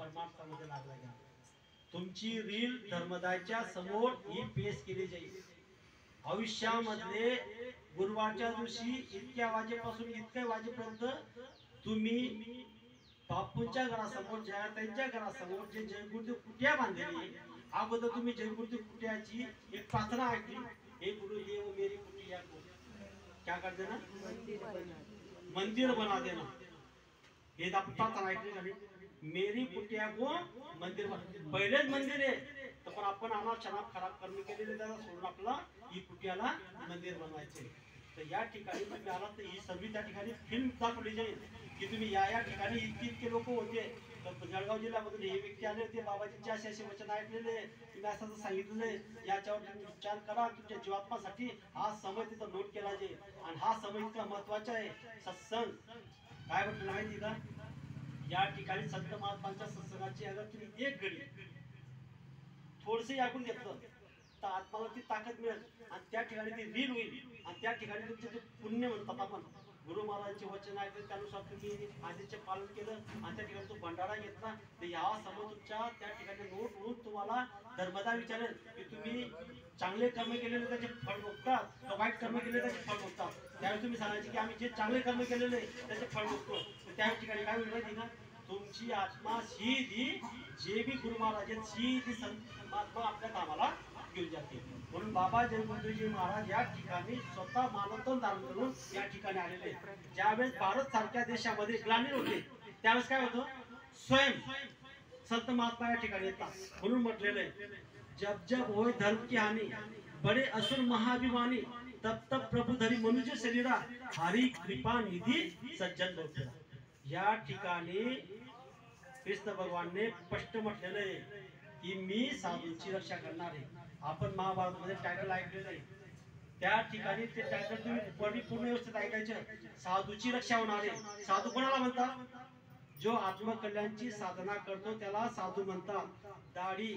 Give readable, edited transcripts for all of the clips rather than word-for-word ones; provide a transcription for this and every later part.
परमार्थामध्ये लागला घ्या. तुमची रील धर्मदायच्या समोर ही पेश केली जाईल. भविष्यामध्ये गुरुवारच्या दिवशी इतक्या वाजेपासून इतक्या वाजेपर्यंत तुम्ही बापूंच्या घरासमोर जयाताईंच्या घरासमोर जे जयगुरुदेव कुटिया बांधलेली अगोदर तुम्ही जयगुरुदेव कुटियाची एक प्रार्थना ऐकली. हे गुरुदेव मेरी कुटिया को क्या कर देना, मंदिर बना देना. हे आपण प्रार्थना ऐकली. मेरी कुटिया को मंदिर बना. पहिलेच मंदिर आहे तर पण आपण अनाथ शनाथ खराब कर्म केलेले त्याला सोडून आपला ही कुटियाला मंदिर बनवायचे. तर या ठिकाणी तुम्ही आलात तर ही सगळी त्या ठिकाणी फिल्म दाखवली जाईल की तुम्ही या ठिकाणी इतके लोक होते. तर जळगाव जिल्ह्यामधून हे व्यक्ती आले होते. बाबाजींचे असे वचन ऐकलेले तुम्ही असं सांगितलेले. याच्यावर तुम्ही विचार करा. तुमच्या जीवात्मासाठी हा समय तिथं नोट केला जाईल. आणि हा समय इतका महत्वाचा आहे. सत्संग काय म्हटलं माहिती का, या ठिकाणी संत महात्मांच्या सत्संगाची अगर तुम्ही एक घडी थोडसे ऐकून घेतलं तर आत्माला ती ताकद मिळेल आणि त्या ठिकाणी ती रील होईल. आणि त्या ठिकाणी तुमचे जे पुण्य म्हणतात आपण गुरु महाराजांचे वचन ऐकले त्यानुसार तुम्ही आदेशचे पालन केलं आणि त्या ठिकाणी तो भंडारा घेतला तर या समोर तुमच्या त्या ठिकाणी नोट होऊन तुम्हाला धर्मदा विचारेल की तुम्ही चांगले कर्म केलेले त्याचे फळ भोगतात तर वाईट कर्म केलेले त्याचे फळ भोगतात. त्यावेळी तुम्ही सांगायचे की आम्ही जे चांगले कर्म केलेले त्याचे फळ भोगतो. तर त्या ठिकाणी काय होईल माहिती का, तुमची आत्मा सीधी जे बी गुरु महाराज सीधी संत महात्मा आपल्या कामाला घेऊन जाते. म्हणून बाबा जयगुरुजी महाराज या ठिकाणी स्वतः मानवतन धारण करून या ठिकाणी आलेले. ज्यावेळेस भारत सारख्या देशामध्ये ग्लानी होते त्यावेळेस काय होतं, स्वयं संत महात्मा या ठिकाणी येतात. म्हणून म्हटलेलं आहे, जब जब होय धर्म की हानी बड़े असुर महाभिमानी तब तब प्रभु धरी मनुष्य शरीरा हरी कृपा निधी सज्जन लोक. या ठिकाणी कृष्ण भगवानने स्पष्ट म्हटलेलं आहे की मी साधूंची रक्षा करणार आहे. आपण महाभारत मध्ये टायटल ऐकलेलं आहे. त्या ठिकाणी ते टायटल तुम्ही परिपूर्ण व्यवस्थित ऐकायचं. साधूची रक्षा होणार आहे. साधू कोणाला म्हणतात, जो आत्मकल्याणची साधना करतो त्याला साधू म्हणतात. दाढी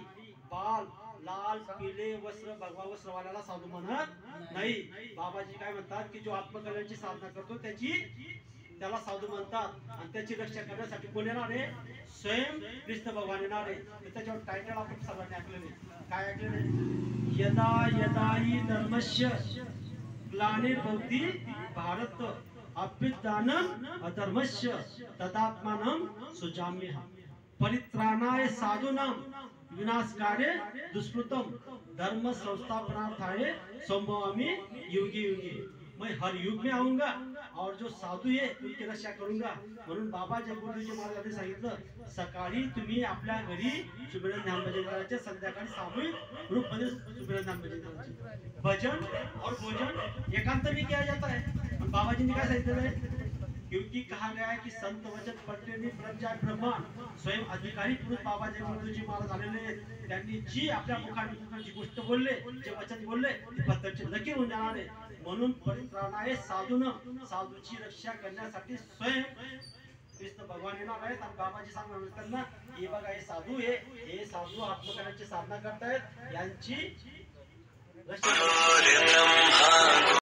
बाल लाल पिले वस्त्र भगवा वस्त्रवाल्याला साधू म्हणत नाही. बाबाजी काय म्हणतात की जो आत्मकल्याणची साधना करतो त्याला साधू म्हणतात. आणि त्याची रक्षा करण्यासाठी कोण येणार आहे, स्वयं कृष्ण भगवान येणार आहे. त्याच्यावर टायटल आपण सर्वांनी ऐकलेले. काय ऐकलेले, यदा यदा हि धर्मस्य ग्लानिर्भवति भारत अभ्युत्थानम् अधर्मस्य तदात्मानं सृजाम्यहम् परित्राणाय साधूनां विनाशकार्ये दुष्कृतम् धर्म संस्थापनार्थाय संभवामि युगे युगे. मैं हर युग में आऊंगा और जो साधू है उनकी रक्षा करूंगा. म्हणून बाबा जयगुरुजी महाराजांनी सांगितलं, सकाळी तुम्ही आपल्या घरी सुमिरन ध्यान भजन करायचे, संध्याकाळी सामूहिक रूप मध्ये सुमिरन ध्यान भजन करायचे. भजन और भोजन एकांत में किया जाता है. और बाबाजी ने क्या सांगितलं है, क्योंकि कहा गया है कि संत वचन पढ़ने में ब्रह्म जाय ब्रह्मांड. स्वयं अधिकारी पुरुष बाबा जयगुरुजी महाराज आलेले. त्यांनी जी आपल्या मुखाने जी गोष्ट बोलले, जे वचन बोलले ते पद्धतचे नक्की होऊन जाणार आहे. म्हणून परित्राणाय साधूनं साधूची रक्षा करण्यासाठी स्वयं कृष्ण भगवान येणार आहेत. आणि बाबाजी सांगणार त्यांना, हे बघा हे साधू हे साधू आत्मकल्याणची साधना करतायत, यांची रक्षा